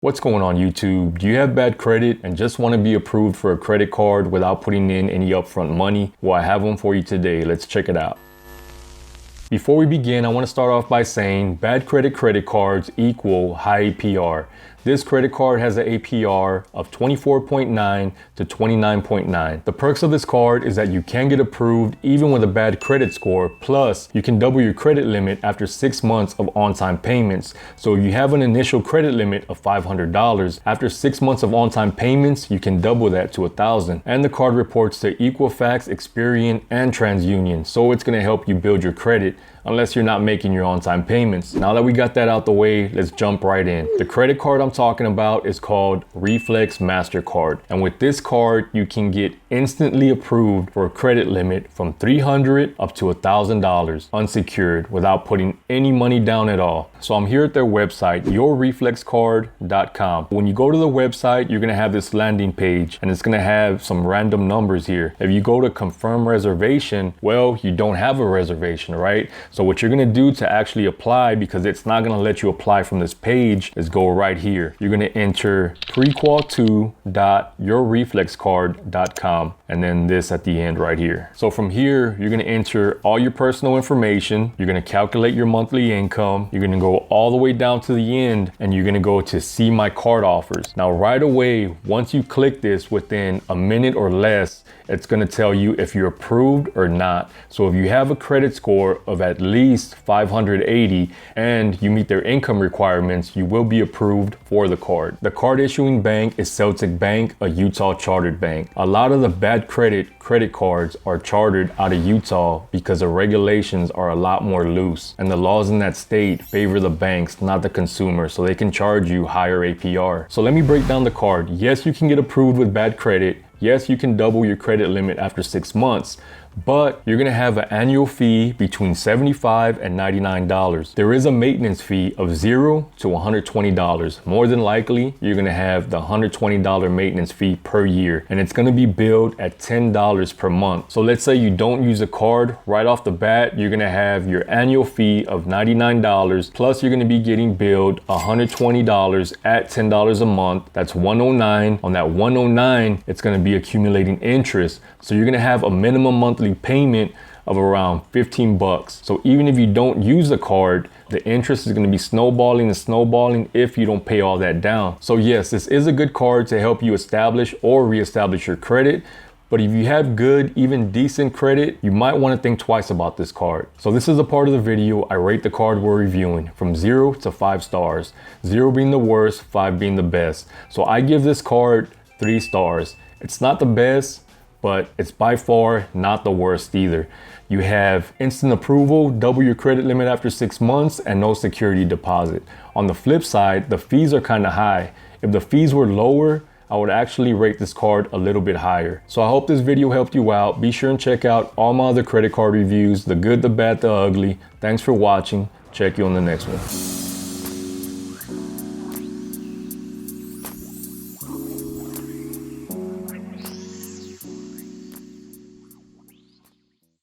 What's going on YouTube? Do you have bad credit and just want to be approved for a credit card without putting in any upfront money? Well, I have one for you today. Let's check it out. Before we begin, I want to start off by saying bad credit cards equal high APR. This credit card has an APR of 24.9 to 29.9. The perks of this card is that you can get approved even with a bad credit score, plus you can double your credit limit after 6 months of on-time payments. So if you have an initial credit limit of $500, after 6 months of on-time payments, you can double that to $1,000. And the card reports to Equifax, Experian, and TransUnion. So it's going to help you build your credit unless you're not making your on-time payments. Now that we got that out the way, let's jump right in. The credit card I'm talking about is called Reflex MasterCard. And with this card, you can get instantly approved for a credit limit from $300 up to $1,000 unsecured without putting any money down at all. So I'm here at their website, yourreflexcard.com. When you go to the website, you're gonna have this landing page and it's gonna have some random numbers here. If you go to confirm reservation, well, you don't have a reservation, right? So what you're gonna do to actually apply, because it's not gonna let you apply from this page, is go right here. You're gonna enter prequal2.yourreflexcard.com and then this at the end right here. So from here, you're gonna enter all your personal information. You're gonna calculate your monthly income. You're gonna go all the way down to the end and you're gonna go to see my card offers. Now right away, once you click this, within a minute or less, it's gonna tell you if you're approved or not. So if you have a credit score of at least 580 and you meet their income requirements, you will be approved for the card. The card issuing bank is Celtic Bank, a Utah chartered bank. A lot of the bad credit cards are chartered out of Utah because the regulations are a lot more loose and the laws in that state favor the banks, not the consumer, so they can charge you higher APR. So let me break down the card. Yes, you can get approved with bad credit. Yes, you can double your credit limit after 6 months, but you're gonna have an annual fee between $75 and $99. There is a maintenance fee of $0 to $120. More than likely, you're gonna have the $120 maintenance fee per year, and it's gonna be billed at $10 per month. So let's say you don't use a card right off the bat, you're gonna have your annual fee of $99, plus you're gonna be getting billed $120 at $10 a month. That's $109. On that $109, it's gonna be accumulating interest. So you're gonna have a minimum monthly payment of around 15 bucks. So even if you don't use the card, the interest is going to be snowballing and snowballing if you don't pay all that down. So yes, this is a good card to help you establish or reestablish your credit. But if you have good, even decent credit, you might want to think twice about this card. So this is a part of the video. I rate the card we're reviewing from 0 to 5 stars. 0 being the worst, 5 being the best. So I give this card 3 stars. It's not the best, but it's by far not the worst either. You have instant approval, double your credit limit after 6 months, and no security deposit. On the flip side, the fees are kind of high. If the fees were lower, I would actually rate this card a little bit higher. So I hope this video helped you out. Be sure and check out all my other credit card reviews, the good, the bad, the ugly. Thanks for watching. Check you on the next one.